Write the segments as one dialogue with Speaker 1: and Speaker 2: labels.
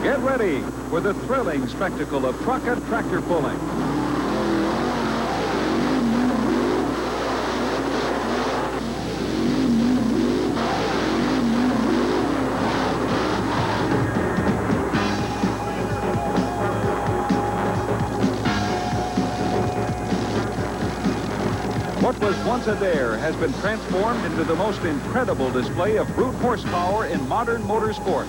Speaker 1: Get ready for the thrilling spectacle of truck and tractor pulling. What was once a dare has been transformed into the most incredible display of brute horsepower in modern motorsports.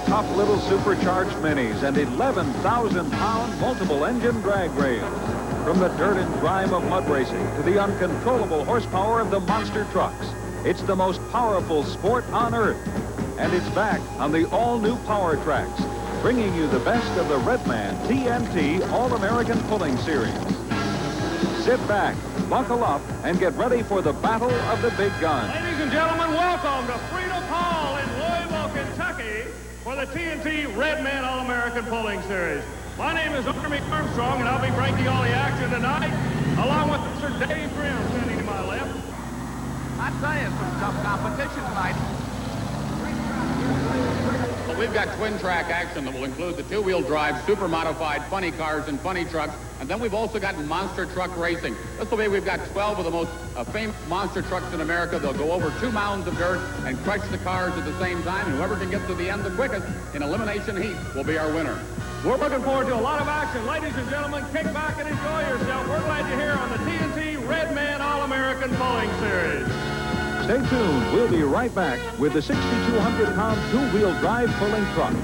Speaker 1: Tough little supercharged minis and 11,000-pound multiple-engine drag rails. From the dirt and grime of mud racing to the uncontrollable horsepower of the monster trucks, it's the most powerful sport on earth. And it's back on the all-new Power Trax, bringing you the best of the Redman TNT All-American Pulling Series. Sit back, buckle up, and get ready for the battle of the big guns.
Speaker 2: Ladies and gentlemen, welcome to Freedom Hall in Louisville, Kentucky for the TNT Redman All-American Pulling Series. My name is Army Armstrong, and I'll be breaking all the action tonight, along with Mr. Dave Grimm standing to my left.
Speaker 3: I tell you, some tough competition tonight.
Speaker 4: Well, we've got twin track action that will include the two-wheel drive, super modified funny cars and funny trucks, and then we've also got monster truck racing. This will be, we've got 12 of the most famous monster trucks in America. They'll go over 2 mounds of dirt and crush the cars at the same time, and whoever can get to the end the quickest in elimination heat will be our winner.
Speaker 2: We're looking forward to a lot of action. Ladies and gentlemen, kick back and enjoy yourself. We're glad you're here on the TNT Redman All-American Pulling Series.
Speaker 1: Stay tuned. We'll be right back with the 6,200-pound two-wheel drive pulling trucks.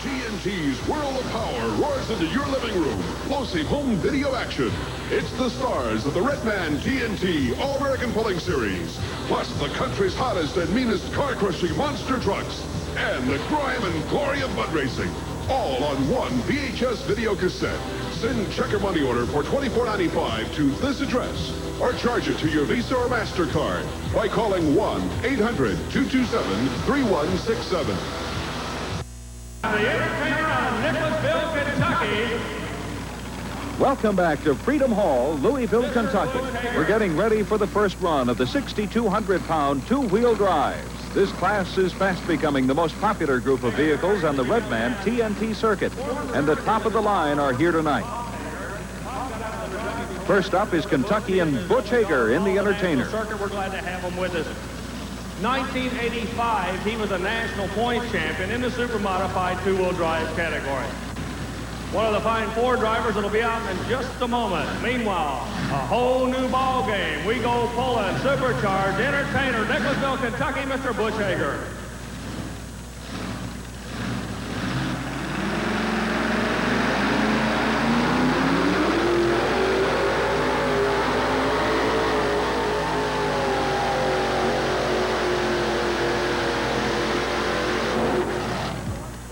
Speaker 5: TNT's World of Power roars into your living room. Explosive home video action. It's the stars of the Redman TNT All-American Pulling Series, plus the country's hottest and meanest car-crushing monster trucks, and the grime and glory of mud racing, all on one VHS video cassette. Send check or money order for $24.95 to this address, or charge it to your Visa or MasterCard by calling 1-800-227-3167.
Speaker 2: The entertainer of Louisville, Kentucky.
Speaker 1: Welcome back to Freedom Hall, Louisville, Kentucky. We're getting ready for the first run of the 6,200-pound two-wheel drives. This class is fast becoming the most popular group of vehicles on the Redman TNT circuit, and the top of the line are here tonight. First up is Kentuckian Butch Hager in the entertainer.
Speaker 2: Circuit, we're glad to have him with us. 1985, he was a national points champion in the super modified two-wheel drive category. One of the fine Ford drivers that'll be out in just a moment. Meanwhile, a whole new ball game. We go pulling, supercharged, entertainer, Nicholasville, Kentucky, Mr. Butch Hager.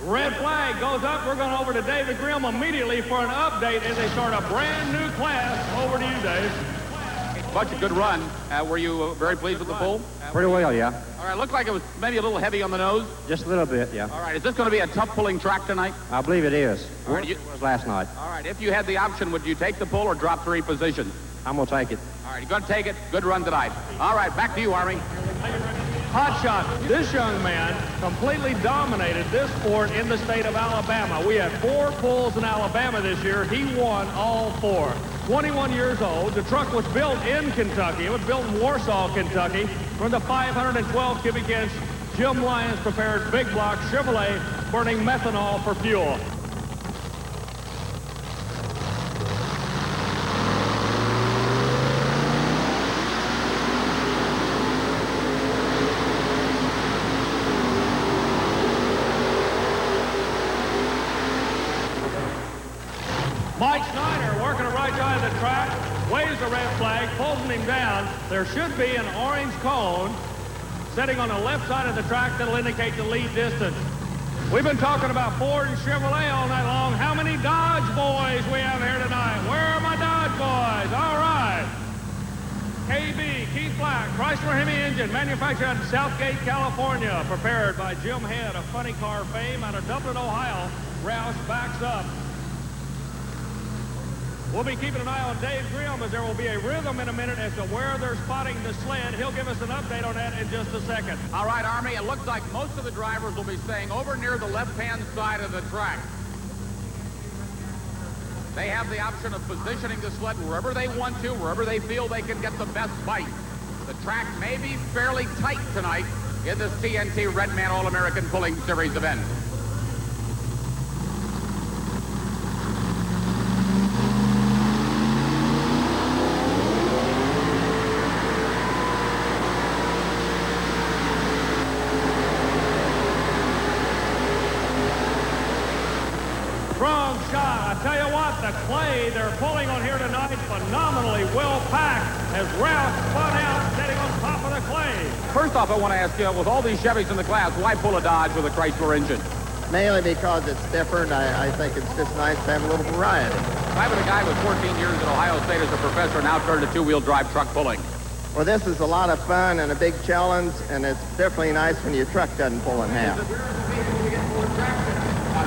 Speaker 2: Red flag goes up. We're going over to David Grimm immediately for an update as they start a brand new class. Over to you, Dave.
Speaker 4: Butch, a good run. Were you very pleased with the pull?
Speaker 6: Pretty well, yeah.
Speaker 4: All right, looked like it was maybe a little heavy on the nose.
Speaker 6: Just a little bit, yeah.
Speaker 4: All right, is this going to be a tough pulling track tonight?
Speaker 6: I believe it is.
Speaker 4: All right,
Speaker 6: It was last night.
Speaker 4: All right, if you had the option, would you take the pull or drop 3 positions?
Speaker 6: I'm going to take it.
Speaker 4: All right, you're going to take it. Good run tonight. All right, back to you, Army.
Speaker 2: Hot shot. This young man completely dominated this sport in the state of Alabama. We had 4 pulls in Alabama this year. He won all 4. 21 years old. The truck was built in Kentucky. It was built in Warsaw, Kentucky, from the 512 cubic inch Jim Lyons prepared big block Chevrolet burning methanol for fuel. Mike Snyder working a right side of the track, waves the red flag, pulls him down. There should be an orange cone sitting on the left side of the track that'll indicate the lead distance. We've been talking about Ford and Chevrolet all night long. How many Dodge boys we have here tonight? Where are my Dodge boys? All right. KB, Keith Black, Chrysler Hemi engine, manufactured out of Southgate, California, prepared by Jim Head of funny car fame out of Dublin, Ohio. Roush backs up. We'll be keeping an eye on Dave Grimm as there will be a rhythm in a minute as to where they're spotting the sled. He'll give us an update on that in just a second.
Speaker 4: All right, Army, it looks like most of the drivers will be staying over near the left-hand side of the track. They have the option of positioning the sled wherever they want to, wherever they feel they can get the best bite. The track may be fairly tight tonight in this TNT Redman All-American Pulling Series event.
Speaker 2: Strong shot. I tell you what, the clay they're pulling on here tonight, phenomenally well packed as Ralph spun out, sitting on top of the clay.
Speaker 4: First off, I want to ask you, with all these Chevys in the class, why pull a Dodge with a Chrysler engine?
Speaker 7: Mainly because it's different. I think it's just nice to have a little variety.
Speaker 4: Driving a guy with 14 years at Ohio State as a professor, now turned to two-wheel drive truck pulling.
Speaker 7: Well, this is a lot of fun and a big challenge, and it's definitely nice when your truck doesn't pull in half.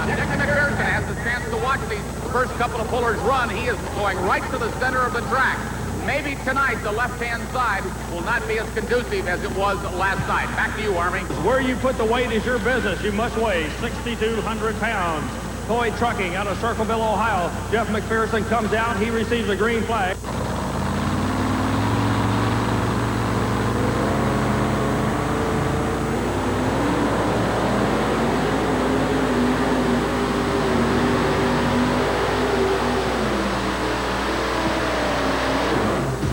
Speaker 4: Dick McPherson has the chance to watch these first couple of pullers run. He is going right to the center of the track. Maybe tonight the left-hand side will not be as conducive as it was last night. Back to you, Army.
Speaker 2: Where you put the weight is your business. You must weigh 6,200 pounds. Toy Trucking out of Circleville, Ohio. Jeff McPherson comes out. He receives a green flag.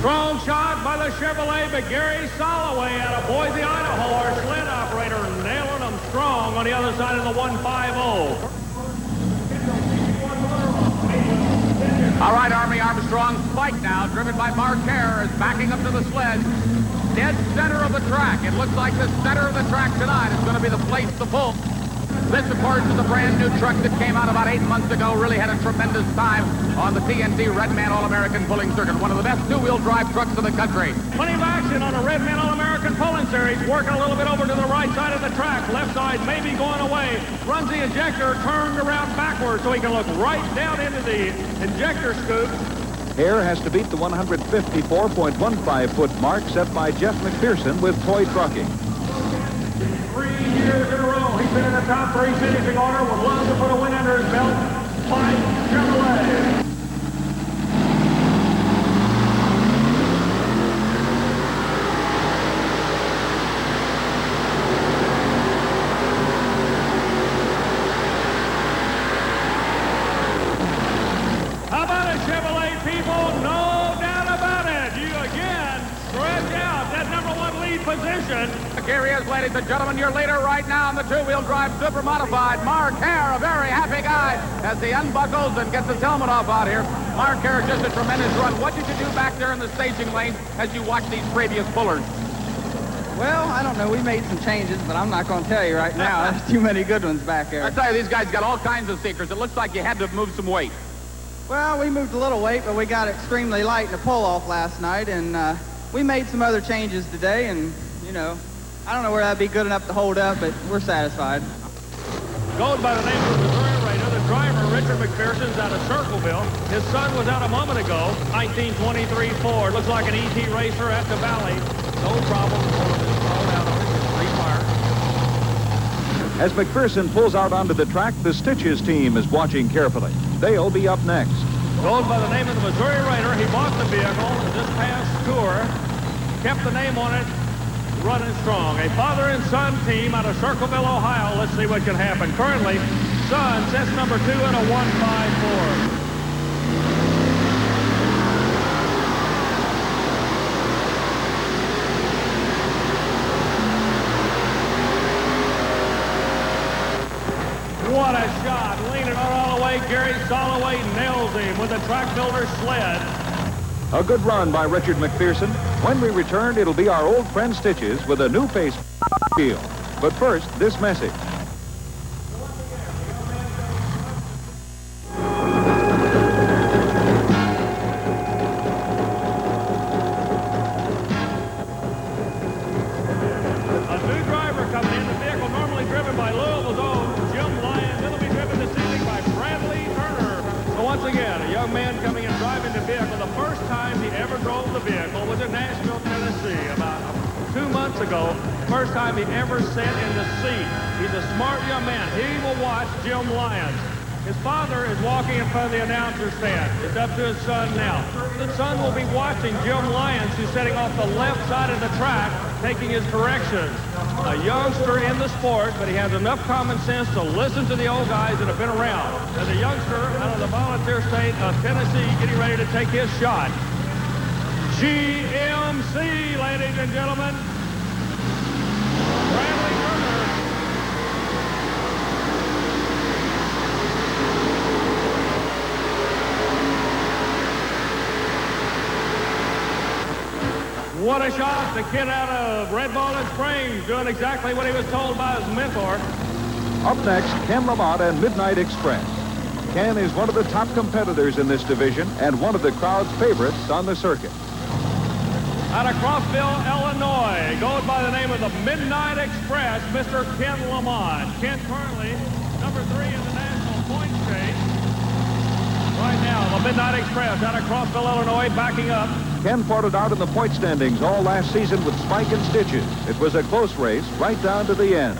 Speaker 2: Strong shot by the Chevrolet, but Gary Soloway out of Boise, Idaho, our sled operator, nailing them strong on the other side of the 150.
Speaker 4: All right, Army, Armstrong spike now, driven by Mark Hare, is backing up to the sled. Dead center of the track. It looks like the center of the track tonight is going to be the place to pull. This, of course, is a brand new truck that came out about 8 months ago. Really had a tremendous time on the TNT Redman All-American Pulling Circuit. One of the best two-wheel drive trucks in the country.
Speaker 2: Plenty of action on a Redman All-American Pulling Series. Working a little bit over to the right side of the track. Left side maybe going away. Runs the injector, turned around backwards so he can look right down into the injector scoop.
Speaker 1: Hare has to beat the 154.15-foot mark set by Jeff McPherson with Toy Trucking.
Speaker 2: 3 years in a row, he's been in the top three finishing order. Would love to put a win under his belt. Mike Chevrolet. How about it, Chevrolet people? No doubt about it. You again stretch out that number one lead position.
Speaker 4: Here he is, ladies and gentlemen, your leader right now in the two-wheel drive super modified. Mark Hare, a very happy guy as he unbuckles and gets his helmet off out here. Mark Hare, just a tremendous run. What did you do back there in the staging lane as you watched these previous pullers?
Speaker 8: Well, I don't know. We made some changes, but I'm not going to tell you right now. There's too many good ones back there.
Speaker 4: I tell you, these guys got all kinds of secrets. It looks like you had to move some weight.
Speaker 8: Well, we moved a little weight, but we got extremely light in the pull-off last night, and we made some other changes today, and, you know, I don't know where that'd be good enough to hold up, but we're satisfied.
Speaker 2: Goes by the name of the Missouri Raider. The driver, Richard McPherson's out of Circleville. His son was out a moment ago. 1923 Ford. Looks like an ET racer at the Valley. No problem.
Speaker 1: As McPherson pulls out onto the track, the Stitches team is watching carefully. They'll be up next.
Speaker 2: Goes by the name of the Missouri Raider. He bought the vehicle this past tour. Kept the name on it. Running strong. A father and son team out of Circleville, Ohio. Let's see what can happen. Currently, son sets number 2 in a 154. What a shot. Leaning all the way. Gary Soloway nails him with a track builder sled.
Speaker 1: A good run by Richard McPherson. When we return, it'll be our old friend Stitches with a new face field. But first, this message.
Speaker 2: A new driver coming in. The vehicle normally driven by Louisville's own Jim Lyons. It'll be driven this evening by Bradley Turner. So once again, a young man coming in driving Nashville, Tennessee, about 2 months ago. First time he ever sat in the seat. He's a smart young man. He will watch Jim Lyons. His father is walking in front of the announcer stand. It's up to his son now. The son will be watching Jim Lyons, who's sitting off the left side of the track, taking his directions. A youngster in the sport, but he has enough common sense to listen to the old guys that have been around. As a youngster out of the volunteer state of Tennessee, getting ready to take his shot. GMC, ladies and gentlemen. Bradley Turner. What a shot. The kid out of Red Ball Springs doing exactly what he was told by his mentor.
Speaker 1: Up next, Ken Lamont and Midnight Express. Ken is one of the top competitors in this division and one of the crowd's favorites on the circuit.
Speaker 2: Out of Crossville, Illinois, goes by the name of the Midnight Express, Mr. Ken Lamont. Ken currently number 3 in the national point chase. Right now, the Midnight Express out of Crossville, Illinois, backing up.
Speaker 1: Ken fought it out in the point standings all last season with Spike and Stitches. It was a close race right down to the end.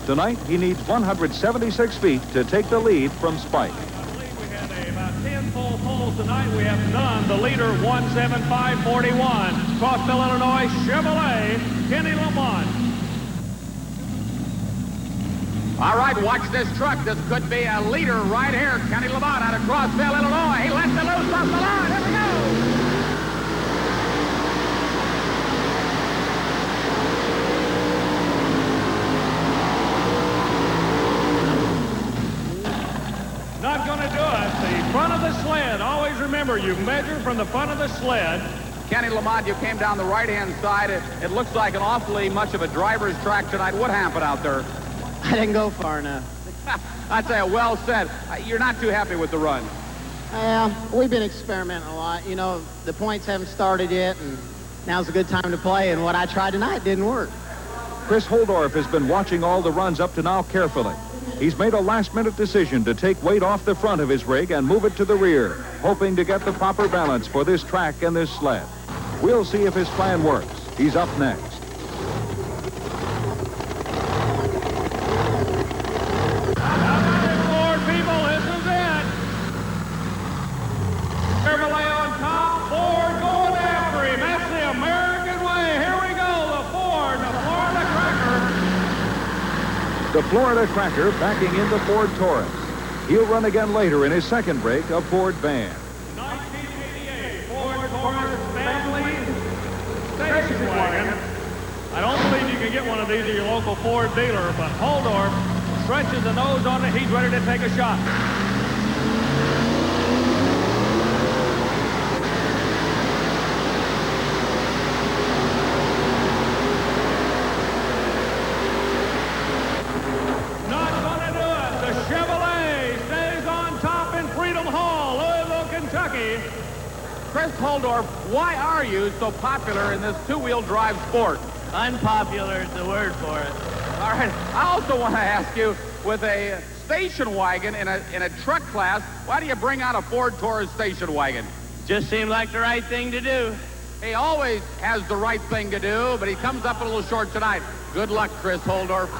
Speaker 1: Tonight, he needs 176 feet to take the lead from Spike.
Speaker 2: I believe we had about 10 full poles tonight. We have none. The leader, 175.41. Crossville, Illinois, Chevrolet, Kenny Lamont.
Speaker 4: All right, watch this truck. This could be a leader right here. Kenny Lamont out of Crossville, Illinois. He lets it loose off the line. Here we go.
Speaker 2: Not going to do it. The front of the sled. Always remember, you measure from the front of the sled.
Speaker 4: Kenny Lamont, you came down the right-hand side. It looks like an awfully much of a driver's track tonight. What happened out there?
Speaker 9: I didn't go far enough.
Speaker 4: I'd say well said. You're not too happy with the run.
Speaker 9: We've been experimenting a lot. You know, the points haven't started yet, and now's a good time to play, and what I tried tonight didn't work.
Speaker 1: Chris Holdorf has been watching all the runs up to now carefully. He's made a last-minute decision to take weight off the front of his rig and move it to the rear, hoping to get the proper balance for this track and this sled. We'll see if his plan works. He's up next.
Speaker 2: Ford people, this is it. Chevrolet on top, Ford going after him. That's the American way. Here we go, the Ford, the Florida Cracker.
Speaker 1: The Florida Cracker backing into Ford Taurus. He'll run again later in his second break, a Ford van.
Speaker 2: 1988 Ford Taurus family station wagon. I don't believe you can get one of these at your local Ford dealer, but Holdorf stretches the nose on it. He's ready to take a shot. Not going to do it. The Chevrolet stays on top in Freedom Hall, Louisville, Kentucky.
Speaker 4: Chris Holdorf, why are you so popular in this two-wheel drive sport?
Speaker 9: Unpopular is the word for it.
Speaker 4: All right. I also want to ask you, with a station wagon in a truck class, why do you bring out a Ford Taurus station wagon?
Speaker 9: Just seemed like the right thing to do.
Speaker 4: He always has the right thing to do, but he comes up a little short tonight. Good luck, Chris Holdorf.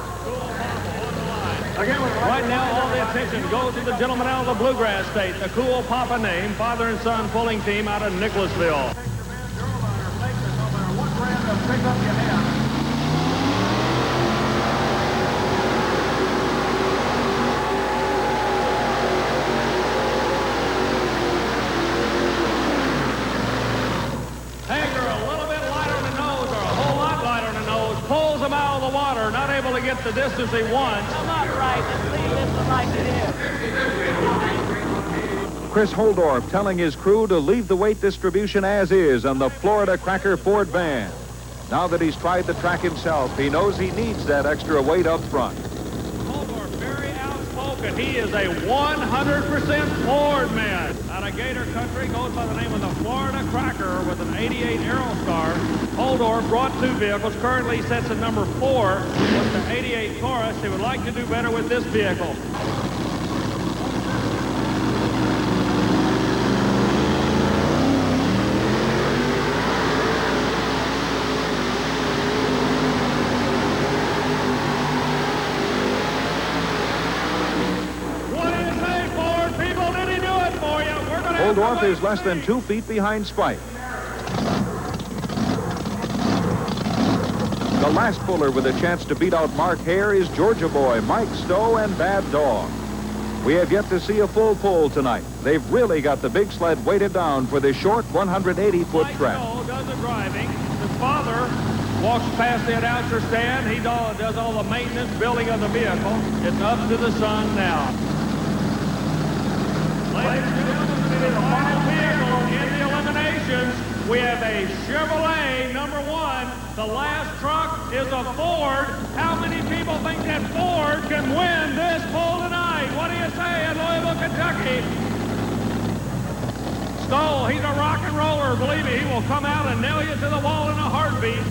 Speaker 2: Right now, all the attention goes to the gentleman out of the Bluegrass State, the Cool Papa name, father and son pulling team out of Nicholasville. Hager, a little bit light on the nose, or a whole lot light on the nose, pulls him out of the water, not able to get the distance he wants.
Speaker 9: I'm not right. Let's leave this one like it is.
Speaker 1: Chris Holdorf telling his crew to leave the weight distribution as is on the Florida Cracker Ford van. Now that he's tried the track himself, he knows he needs that extra weight up front.
Speaker 2: Holdorf, very outspoken. He is a 100% Ford man. Out of Gator Country, goes by the name of the Florida Cracker with an 88 Aerostar. Holdorf brought 2 vehicles. Currently sets at number 4 with the 88 Taurus. He would like to do better with this vehicle.
Speaker 1: Oldorf is less than 2 feet behind Spike. The last puller with a chance to beat out Mark Hare is Georgia boy Mike Stowe and Bad Dog. We have yet to see a full pull tonight. They've really got the big sled weighted down for this short 180-foot track.
Speaker 2: Mike Stowe does the driving. His father walks past the announcer stand. He does all the maintenance, building of the vehicle. It's up to the son now. Ladies and gentlemen, the final vehicle in the eliminations. We have a Chevrolet number 1. The last truck is a Ford. How many people think that Ford can win this pull tonight? What do you say in Louisville, Kentucky? Stowe, he's a rock and roller. Believe me, he will come out and nail you to the wall in a heartbeat.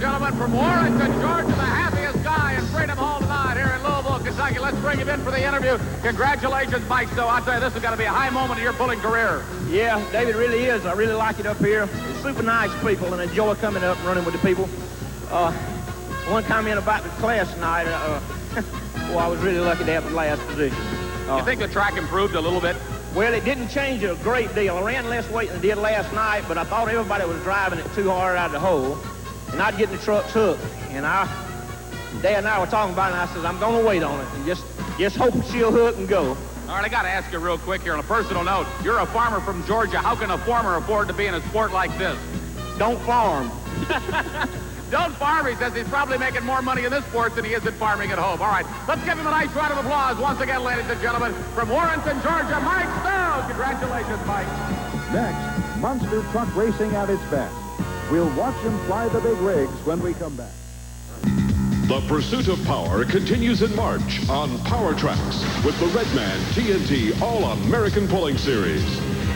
Speaker 4: Gentlemen, from Warrington, Georgia, the happiest guy in Freedom Hall tonight here in Louisville, Kentucky. Let's bring him in for the interview. Congratulations, Mike Stowe. I'll tell you, this is going to be a high moment in your pulling career.
Speaker 10: Yeah, David, it really is. I really like it up here. It's super nice people and enjoy coming up and running with the people. One comment about the class tonight, well, I was really lucky to have the last position.
Speaker 4: You think the track improved a little bit?
Speaker 10: Well, it didn't change a great deal. I ran less weight than I did last night, but I thought everybody was driving it too hard out of the hole. And I'd get the trucks hooked. And Dad and I were talking about it, and I said, I'm going to wait on it and just hope she'll hook and go.
Speaker 4: All right, I got to ask you real quick here on a personal note. You're a farmer from Georgia. How can a farmer afford to be in a sport like this?
Speaker 10: Don't farm.
Speaker 4: Don't farm. He says he's probably making more money in this sport than he is at farming at home. All right, let's give him a nice round of applause once again, ladies and gentlemen. From Warrington, Georgia, Mike Stowe. Congratulations, Mike.
Speaker 1: Next, monster truck racing at its best. We'll watch them fly the big rigs when we come back.
Speaker 5: The pursuit of power continues in March on Power Tracks with the Redman TNT All-American Pulling Series.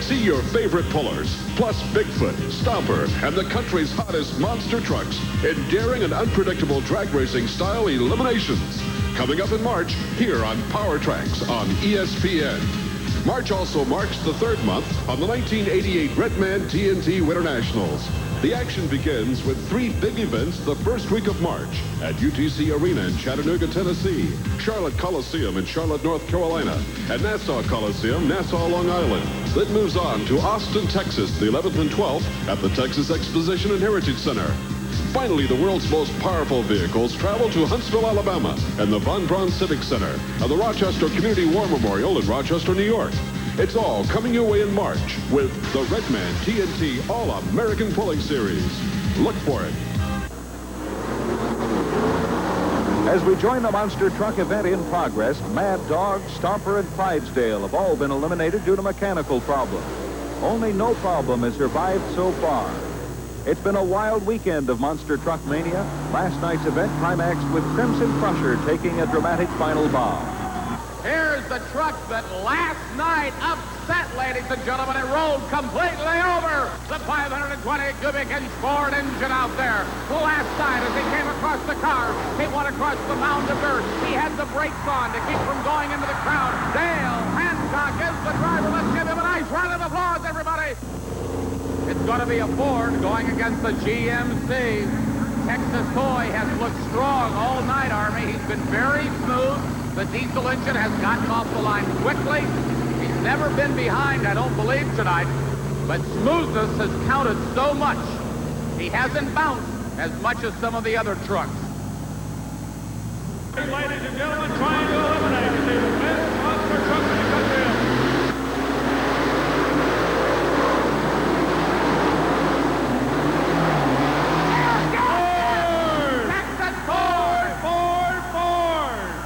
Speaker 5: See your favorite pullers, plus Bigfoot, Stomper, and the country's hottest monster trucks in daring and unpredictable drag racing style eliminations. Coming up in March, here on Power Tracks on ESPN. March also marks the third month on the 1988 Redman TNT Winter Nationals. The action begins with 3 big events the first week of March at UTC Arena in Chattanooga, Tennessee, Charlotte Coliseum in Charlotte, North Carolina, and Nassau Coliseum, Nassau, Long Island. Then moves on to Austin, Texas, the 11th and 12th at the Texas Exposition and Heritage Center. Finally, the world's most powerful vehicles travel to Huntsville, Alabama, and the Von Braun Civic Center, and the Rochester Community War Memorial in Rochester, New York. It's all coming your way in March with the Redman TNT All-American Pulling Series. Look for it.
Speaker 1: As we join the monster truck event in progress, Mad Dog, Stomper, and Clydesdale have all been eliminated due to mechanical problems. Only no problem has survived so far. It's been a wild weekend of monster truck mania. Last night's event climaxed with Crimson Crusher taking a dramatic final bow.
Speaker 4: Here's the truck that last night upset, ladies and gentlemen. It rolled completely over. The 520 cubic inch Ford engine out there. Last night as he came across the car, he went across the mound of dirt. He had the brakes on to keep from going into the crowd. Dale Hancock is the driver. Let's give him a nice round of applause, everybody. It's going to be a Ford going against the GMC. Texas Toy has looked strong all night, Army. He's been very smooth. The diesel engine has gotten off the line quickly. He's never been behind, I don't believe, tonight. But smoothness has counted so much. He hasn't bounced as much as some of the other trucks.
Speaker 2: Ladies and gentlemen, trying to eliminate the best monster truck in the country.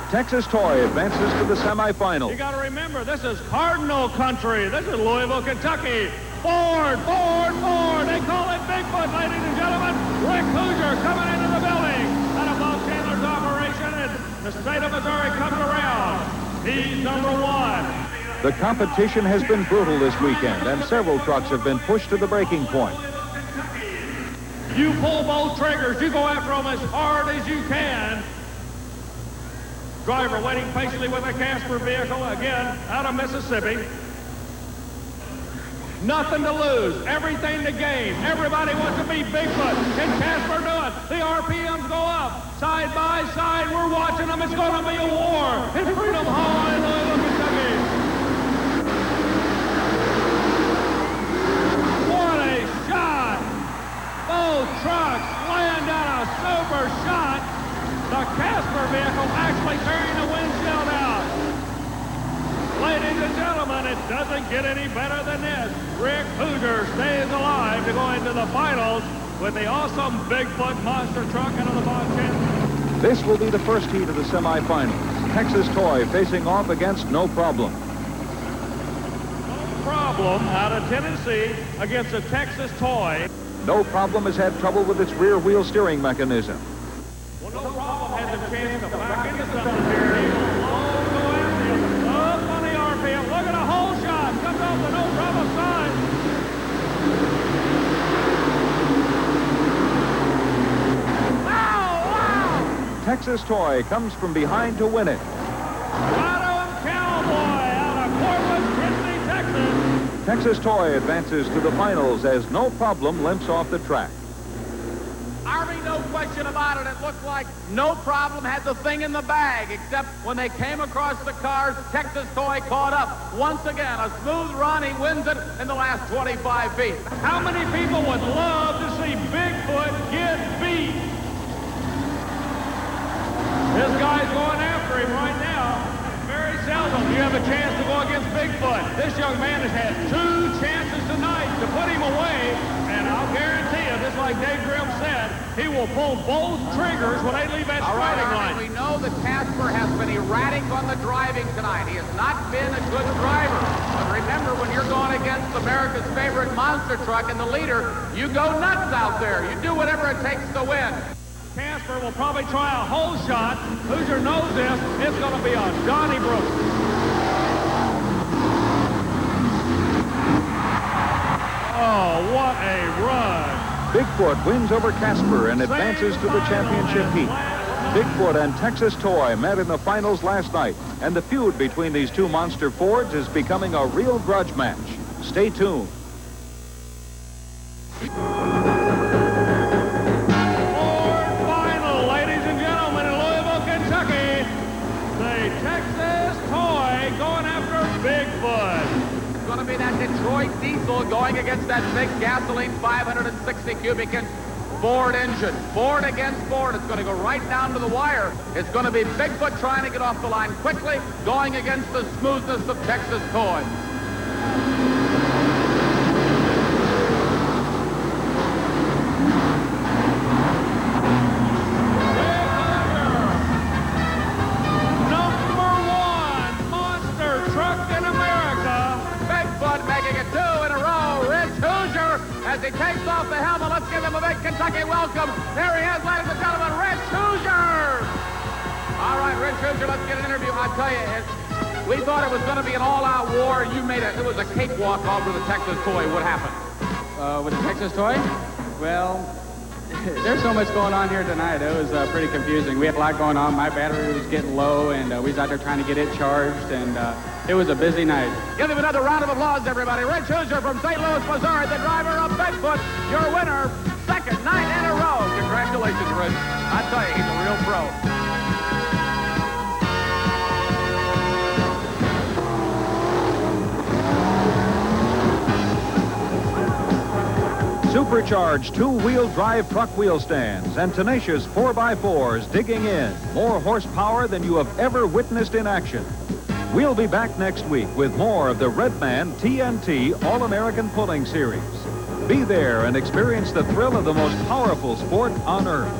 Speaker 1: Texas Toy advances to the semifinal.
Speaker 2: You got to remember, this is Cardinal country. This is Louisville, Kentucky. Ford, Ford, Ford. They call it Bigfoot, ladies and gentlemen. Rick Hoosier coming into the building. Out of Bob Chandler's operation, and the state of Missouri comes around. He's number 1.
Speaker 1: The competition has been brutal this weekend, and several trucks have been pushed to the breaking point.
Speaker 2: You pull both triggers. You go after them as hard as you can. Driver waiting patiently with a Casper vehicle, again, out of Mississippi. Nothing to lose, everything to gain. Everybody wants to be Bigfoot. Can Casper do it? The RPMs go up. Side by side, we're watching them. It's going to be a war in Freedom Hall in Louisville, Kentucky. What a shot! Both trucks laying down a super shot. The Casper vehicle actually tearing the windshield out. Ladies and gentlemen, it doesn't get any better than this. Rick Hoosier stays alive to go into the finals with the awesome Bigfoot monster truck out of the box champion.
Speaker 1: This will be the first heat of the semifinals. Texas Toy facing off against No Problem.
Speaker 2: No Problem out of Tennessee against a Texas Toy.
Speaker 1: No Problem has had trouble with its rear wheel steering mechanism.
Speaker 2: Well, No Problem has a chance to back into something here. He will go after him. Up on the RPM. Look at a hole shot. Comes off the No Problem side.
Speaker 1: Texas Toy comes from behind to win it.
Speaker 2: Cowboy out of Corpus Christi, Texas.
Speaker 1: Texas Toy advances to the finals as No Problem limps off the track.
Speaker 3: Army, no question about it. It looked like No Problem had the thing in the bag, except when they came across the cars, Texas Toy caught up. Once again, a smooth run. He wins it in the last 25 feet.
Speaker 2: How many people would love to see Bigfoot get beat? This guy's going after him right now. Very seldom you have a chance to go against Bigfoot. This young man has had 2 chances tonight to put him away, and I'll guarantee you, just like Dave Grimm said, he will pull both triggers when they leave that starting line.
Speaker 3: We know that Casper has been erratic on the driving tonight. He has not been a good driver. But remember, when you're going against America's favorite monster truck and the leader, you go nuts out there. You do whatever it takes to win.
Speaker 2: Casper will probably try a hole shot. Hoosier knows this. It's going to be a Donnybrook. Oh, what a run.
Speaker 1: Bigfoot wins over Casper and advances to the championship heat. Bigfoot and Texas Toy met in the finals last night, and the feud between these two monster Fords is becoming a real grudge match. Stay tuned.
Speaker 2: Bigfoot.
Speaker 3: It's going to be that Detroit diesel going against that big gasoline 560 cubic inch Ford engine. Ford against Ford. It's going to go right down to the wire. It's going to be Bigfoot trying to get off the line quickly, going against the smoothness of Texas Toy. As he takes off the helmet, let's give him a big Kentucky welcome. There he is, ladies and gentlemen, Rich Hoosier. All right, Rich Hoosier, let's get an interview. I tell you, we thought it was going to be an all-out war. You made it. It was a cakewalk over the Texas Toy. What happened?
Speaker 8: With the Texas Toy? Well, there's so much going on here tonight. It was pretty confusing. We had a lot going on. My battery was getting low, and we was out there trying to get it charged, and it was a busy night.
Speaker 3: Give him another round of applause, everybody. Rich Hoosier from St. Louis, Missouri, the driver of Bigfoot, your winner, second night in a row. Congratulations, Rich. I tell you, he's a real pro.
Speaker 1: Supercharged 2-wheel drive truck wheel stands and tenacious 4x4s digging in. More horsepower than you have ever witnessed in action. We'll be back next week with more of the Redman TNT All-American Pulling Series. Be there and experience the thrill of the most powerful sport on Earth.